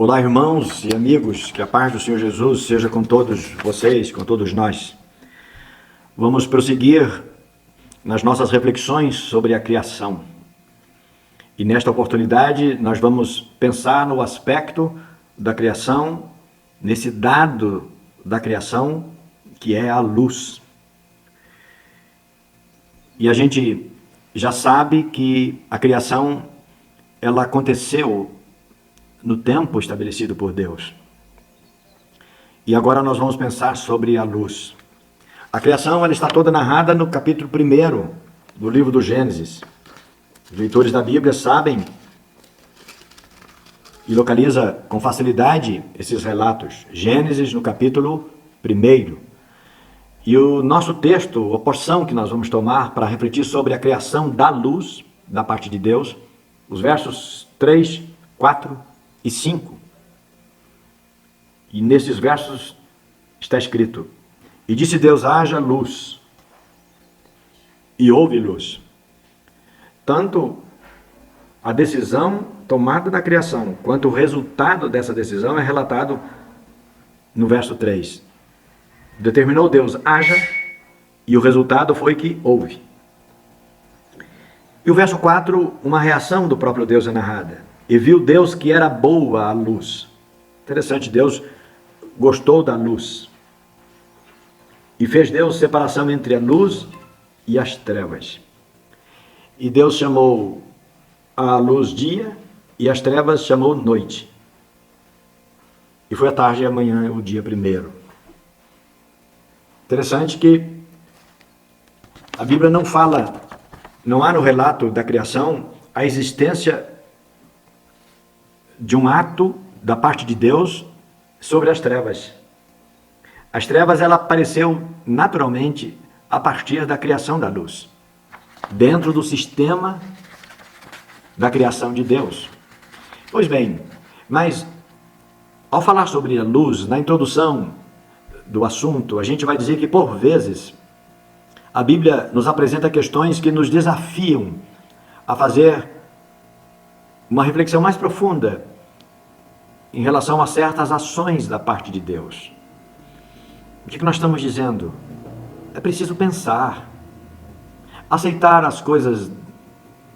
Olá, irmãos e amigos, que a paz do Senhor Jesus seja com todos vocês, com todos nós. Vamos prosseguir nas nossas reflexões sobre a criação. E nesta oportunidade nós vamos pensar no aspecto da criação, nesse dado da criação que é a luz. E a gente já sabe que a criação ela aconteceu no tempo estabelecido por Deus. E agora nós vamos pensar sobre a luz. A criação ela está toda narrada no capítulo 1 do livro do Gênesis. Os leitores da Bíblia sabem e localiza com facilidade esses relatos. Gênesis no capítulo 1. E o nosso texto, a porção que nós vamos tomar para refletir sobre a criação da luz, da parte de Deus, os versos 3, 4 e 5. E nesses versos está escrito: E disse Deus, haja luz, e houve luz. Tanto a decisão tomada na criação, quanto o resultado dessa decisão é relatado no verso 3. Determinou Deus, haja, e o resultado foi que houve. E o verso 4, uma reação do próprio Deus é narrada. E viu Deus que era boa a luz. Interessante, Deus gostou da luz. E fez Deus separação entre a luz e as trevas. E Deus chamou a luz dia e as trevas chamou noite. E foi a tarde e amanhã o dia primeiro. Interessante que a Bíblia não fala, não há no relato da criação a existência de um ato da parte de Deus sobre as trevas. As trevas ela apareceu naturalmente a partir da criação da luz, dentro do sistema da criação de Deus. Pois bem, mas ao falar sobre a luz, na introdução do assunto, a gente vai dizer que por vezes a Bíblia nos apresenta questões que nos desafiam a fazer uma reflexão mais profunda em relação a certas ações da parte de Deus. O que nós estamos dizendo? É preciso pensar, aceitar as coisas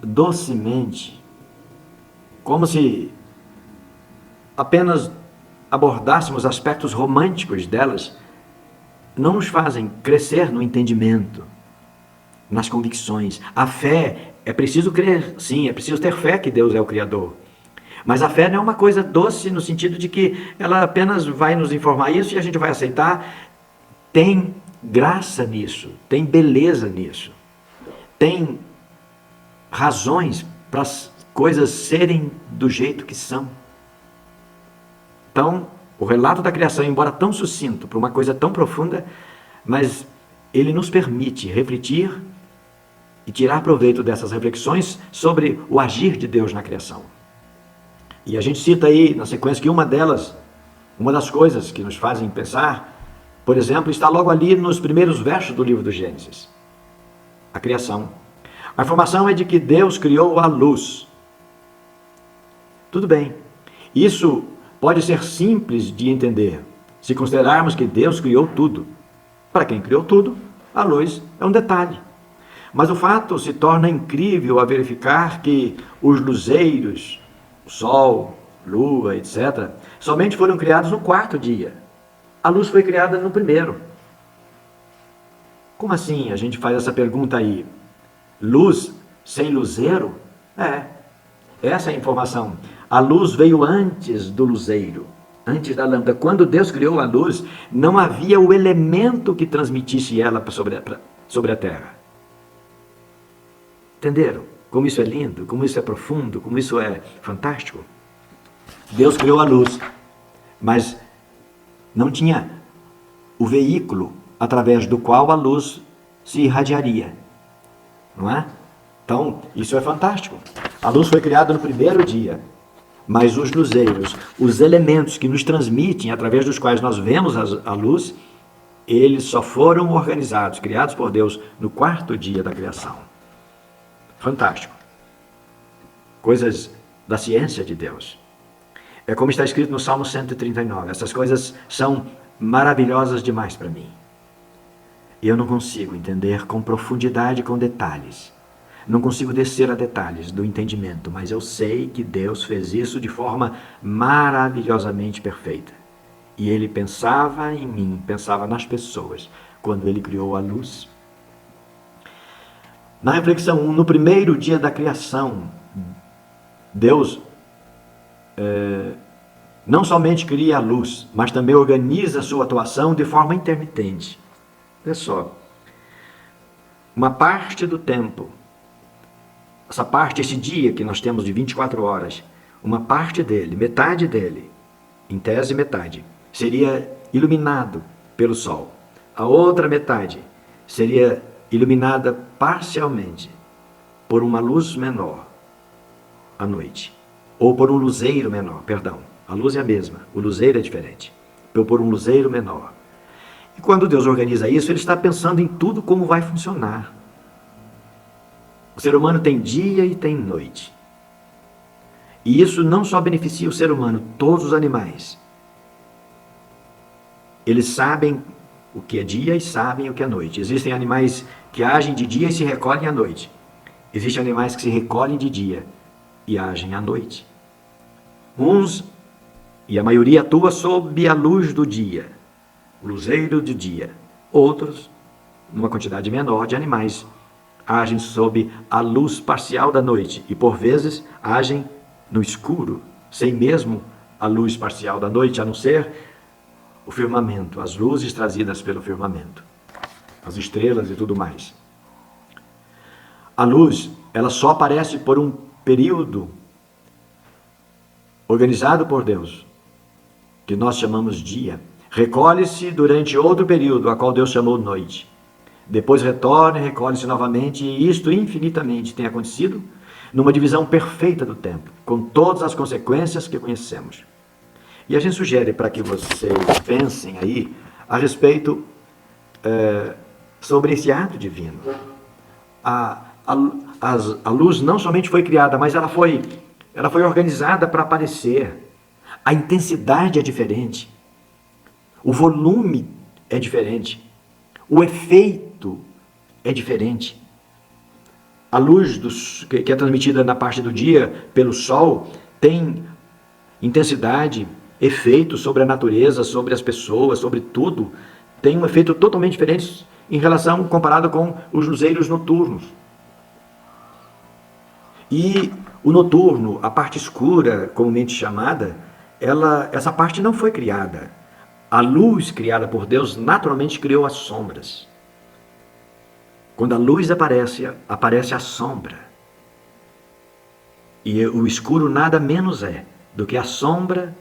docemente, como se apenas abordássemos aspectos românticos delas, não nos fazem crescer no entendimento, nas convicções. A fé, é preciso crer, sim, é preciso ter fé que Deus é o Criador. Mas a fé não é uma coisa doce no sentido de que ela apenas vai nos informar isso e a gente vai aceitar. Tem graça nisso, tem beleza nisso, tem razões para as coisas serem do jeito que são. Então, o relato da criação, embora tão sucinto para uma coisa tão profunda, mas ele nos permite refletir e tirar proveito dessas reflexões sobre o agir de Deus na criação. E a gente cita aí, na sequência, que uma das coisas que nos fazem pensar, por exemplo, está logo ali nos primeiros versos do livro do Gênesis. A criação. A informação é de que Deus criou a luz. Tudo bem. Isso pode ser simples de entender, se considerarmos que Deus criou tudo. Para quem criou tudo, a luz é um detalhe. Mas o fato se torna incrível a verificar que os luzeiros, sol, lua, etc., somente foram criados no quarto dia. A luz foi criada no primeiro. Como assim? A gente faz essa pergunta aí. Luz sem luzeiro? Essa é a informação. A luz veio antes do luzeiro, antes da lâmpada. Quando Deus criou a luz, não havia o elemento que transmitisse ela sobre a terra. Entenderam? Como isso é lindo, como isso é profundo, como isso é fantástico. Deus criou a luz, mas não tinha o veículo através do qual a luz se irradiaria. Não é? Então, isso é fantástico. A luz foi criada no primeiro dia, mas os luzeiros, os elementos que nos transmitem, através dos quais nós vemos a luz, eles só foram organizados, criados por Deus, no quarto dia da criação. Fantástico. Coisas da ciência de Deus. É como está escrito no Salmo 139. Essas coisas são maravilhosas demais para mim. E eu não consigo entender com profundidade, com detalhes. Não consigo descer a detalhes do entendimento, mas eu sei que Deus fez isso de forma maravilhosamente perfeita. E Ele pensava em mim, pensava nas pessoas, quando Ele criou a luz. Na reflexão 1, no primeiro dia da criação, Deus não somente cria a luz, mas também organiza a sua atuação de forma intermitente. Olha só, uma parte do tempo, essa parte, esse dia que nós temos de 24 horas, uma parte dele, metade dele, em tese metade, seria iluminado pelo sol. A outra metade seria iluminada parcialmente por uma luz menor à noite. Ou por um luzeiro menor, perdão. A luz é a mesma, o luzeiro é diferente. Ou por um luzeiro menor. E quando Deus organiza isso, Ele está pensando em tudo como vai funcionar. O ser humano tem dia e tem noite. E isso não só beneficia o ser humano, todos os animais. Eles sabem o que é dia e sabem o que é noite. Existem animais que agem de dia e se recolhem à noite. Existem animais que se recolhem de dia e agem à noite. Uns, e a maioria atua sob a luz do dia, o luzeiro do dia. Outros, numa quantidade menor de animais, agem sob a luz parcial da noite e, por vezes, agem no escuro, sem mesmo a luz parcial da noite, a não ser o firmamento, as luzes trazidas pelo firmamento, as estrelas e tudo mais. A luz, ela só aparece por um período organizado por Deus, que nós chamamos dia. Recolhe-se durante outro período, a qual Deus chamou noite. Depois retorna e recolhe-se novamente, e isto infinitamente tem acontecido numa divisão perfeita do tempo, com todas as consequências que conhecemos. E a gente sugere para que vocês pensem aí a respeito sobre esse ato divino. A luz não somente foi criada, mas ela foi organizada para aparecer. A intensidade é diferente. O volume é diferente. O efeito é diferente. A luz que é transmitida na parte do dia pelo sol tem intensidade, efeito sobre a natureza, sobre as pessoas, sobre tudo. Tem um efeito totalmente diferente em relação, comparado com os luzeiros noturnos. E o noturno, a parte escura, comumente chamada, essa parte não foi criada. A luz criada por Deus naturalmente criou as sombras. Quando a luz aparece a sombra. E o escuro nada menos é do que a sombra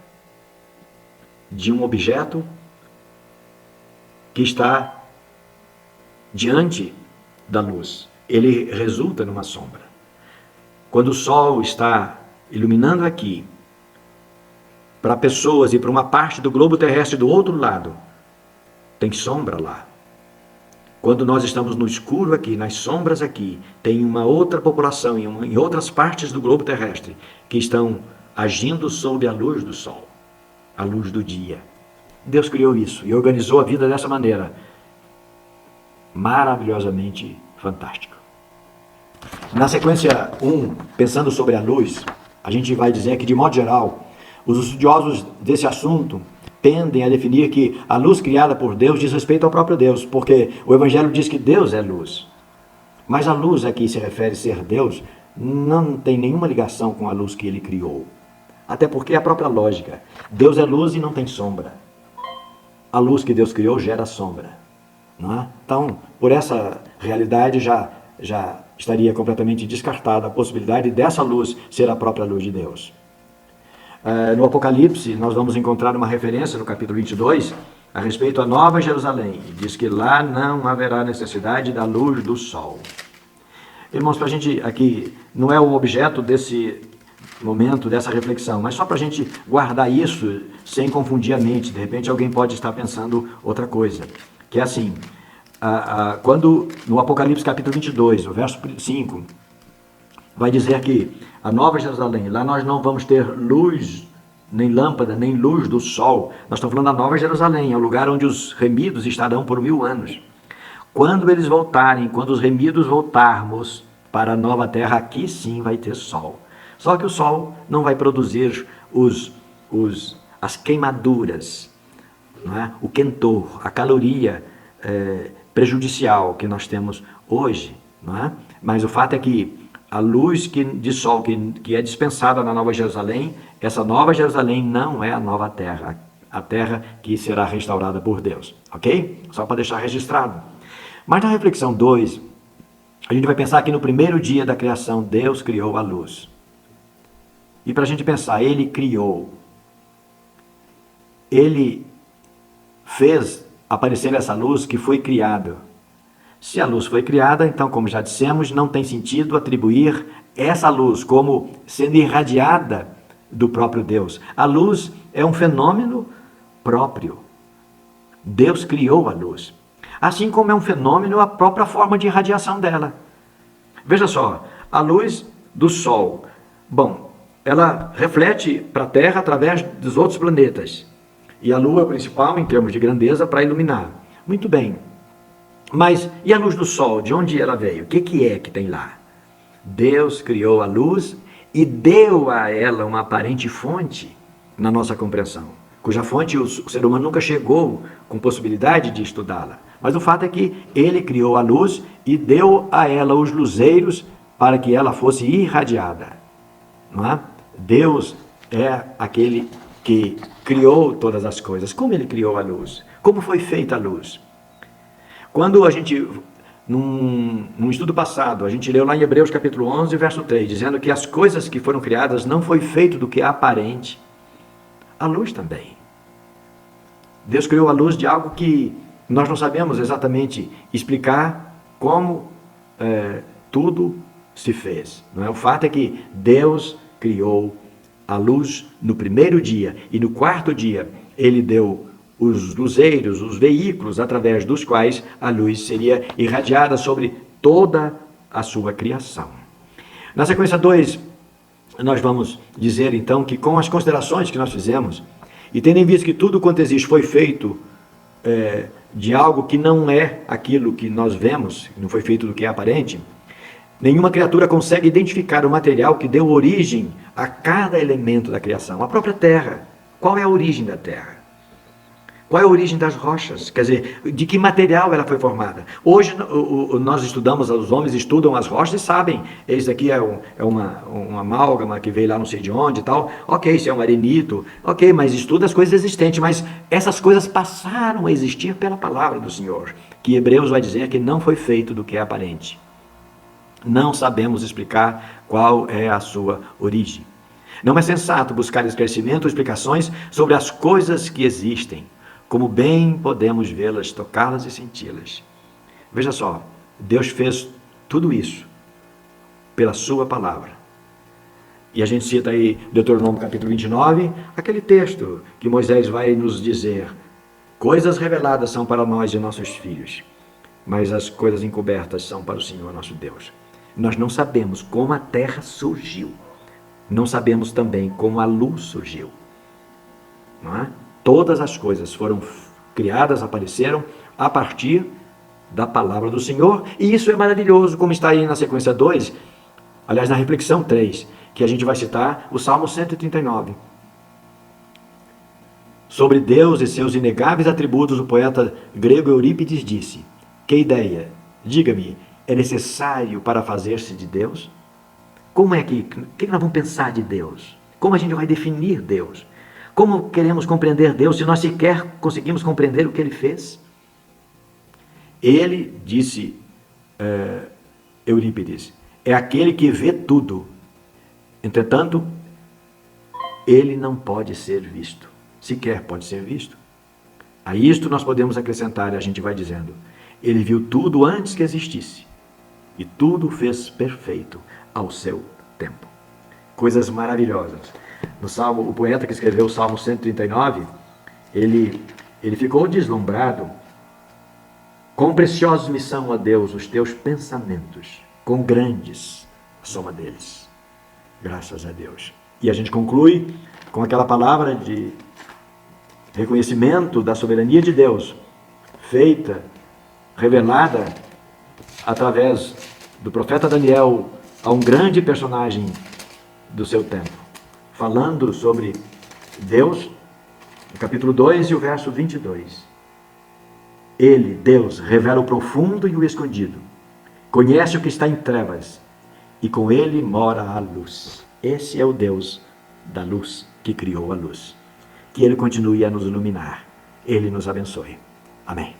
de um objeto que está diante da luz. Ele resulta numa sombra. Quando o sol está iluminando aqui, para pessoas e para uma parte do globo terrestre do outro lado, tem sombra lá. Quando nós estamos no escuro aqui, nas sombras aqui, tem uma outra população em outras partes do globo terrestre que estão agindo sob a luz do sol, a luz do dia. Deus criou isso e organizou a vida dessa maneira. Maravilhosamente fantástico. Na sequência 1, pensando sobre a luz, a gente vai dizer que, de modo geral, os estudiosos desse assunto tendem a definir que a luz criada por Deus diz respeito ao próprio Deus, porque o Evangelho diz que Deus é luz. Mas a luz a que se refere ser Deus não tem nenhuma ligação com a luz que Ele criou. Até porque é a própria lógica. Deus é luz e não tem sombra. A luz que Deus criou gera sombra. Não é? Então, por essa realidade já estaria completamente descartada a possibilidade dessa luz ser a própria luz de Deus. No Apocalipse, nós vamos encontrar uma referência no capítulo 22 a respeito à Nova Jerusalém. E diz que lá não haverá necessidade da luz do sol. Irmãos, para a gente aqui, não é o objeto desse momento, dessa reflexão, mas só para a gente guardar isso sem confundir a mente. De repente alguém pode estar pensando outra coisa. Que é assim, quando no Apocalipse capítulo 22, o verso 5, vai dizer que a Nova Jerusalém, lá nós não vamos ter luz nem lâmpada, nem luz do sol. Nós estamos falando da Nova Jerusalém, é o lugar onde os remidos estarão por 1000 anos. Quando eles voltarem, quando os remidos voltarmos para a nova terra, aqui sim vai ter sol. Só que o sol não vai produzir as queimaduras, não é? O quentor, a caloria prejudicial que nós temos hoje. Não é? Mas o fato é que a luz de sol que é dispensada na Nova Jerusalém, essa Nova Jerusalém não é a nova terra, a terra que será restaurada por Deus. Ok? Só para deixar registrado. Mas na reflexão 2, a gente vai pensar que no primeiro dia da criação, Deus criou a luz. E para a gente pensar, Ele criou. Ele fez aparecer essa luz que foi criada. Se a luz foi criada, então, como já dissemos, não tem sentido atribuir essa luz como sendo irradiada do próprio Deus. A luz é um fenômeno próprio. Deus criou a luz. Assim como é um fenômeno a própria forma de irradiação dela. Veja só, a luz do Sol, bom, ela reflete para a Terra através dos outros planetas. E a Lua é o principal em termos de grandeza para iluminar. Muito bem. Mas e a luz do Sol? De onde ela veio? O que é que tem lá? Deus criou a luz e deu a ela uma aparente fonte na nossa compreensão, cuja fonte o ser humano nunca chegou com possibilidade de estudá-la. Mas o fato é que Ele criou a luz e deu a ela os luzeiros para que ela fosse irradiada. Não é? Deus é aquele que criou todas as coisas. Como Ele criou a luz? Como foi feita a luz? Quando a gente, num estudo passado, a gente leu lá em Hebreus capítulo 11, verso 3, dizendo que as coisas que foram criadas não foi feito do que é aparente. A luz também. Deus criou a luz de algo que nós não sabemos exatamente explicar como tudo se fez. Não é? O fato é que Deus criou a luz no primeiro dia e no quarto dia Ele deu os luzeiros, os veículos através dos quais a luz seria irradiada sobre toda a sua criação. Na sequência 2, nós vamos dizer então que com as considerações que nós fizemos, e tendo em vista que tudo quanto existe foi feito de algo que não é aquilo que nós vemos, não foi feito do que é aparente, nenhuma criatura consegue identificar o material que deu origem a cada elemento da criação. A própria Terra. Qual é a origem da Terra? Qual é a origem das rochas? Quer dizer, de que material ela foi formada? Hoje nós estudamos, os homens estudam as rochas e sabem, isso aqui é uma amálgama que veio lá não sei de onde e tal. Ok, isso é um arenito. Ok, mas estuda as coisas existentes. Mas essas coisas passaram a existir pela palavra do Senhor, que Hebreus vai dizer que não foi feito do que é aparente. Não sabemos explicar qual é a sua origem. Não é sensato buscar esclarecimento ou explicações sobre as coisas que existem, como bem podemos vê-las, tocá-las e senti-las. Veja só, Deus fez tudo isso pela sua palavra. E a gente cita aí Deuteronômio capítulo 29, aquele texto que Moisés vai nos dizer: coisas reveladas são para nós e nossos filhos, mas as coisas encobertas são para o Senhor nosso Deus. Nós não sabemos como a terra surgiu. Não sabemos também como a luz surgiu. Não é? Todas as coisas foram criadas, apareceram a partir da palavra do Senhor. E isso é maravilhoso, como está aí na sequência 2, aliás, na reflexão 3, que a gente vai citar o Salmo 139. Sobre Deus e seus inegáveis atributos, o poeta grego Eurípides disse: que ideia, diga-me, é necessário para fazer-se de Deus? Como é que nós vamos pensar de Deus? Como a gente vai definir Deus? Como queremos compreender Deus se nós sequer conseguimos compreender o que Ele fez? Ele, disse Eurípides, é aquele que vê tudo. Entretanto, Ele não pode ser visto. Sequer pode ser visto. A isto nós podemos acrescentar, e a gente vai dizendo, Ele viu tudo antes que existisse. E tudo fez perfeito ao seu tempo. Coisas maravilhosas. No Salmo, o poeta que escreveu o Salmo 139, ele ficou deslumbrado. Quão preciosos me são, ó Deus, os teus pensamentos, quão grandes a soma deles. Graças a Deus. E a gente conclui com aquela palavra de reconhecimento da soberania de Deus, feita, revelada através do profeta Daniel a um grande personagem do seu tempo, falando sobre Deus, no capítulo 2 e o verso 22. Ele, Deus, revela o profundo e o escondido, conhece o que está em trevas, e com ele mora a luz. Esse é o Deus da luz, que criou a luz. Que ele continue a nos iluminar. Ele nos abençoe. Amém.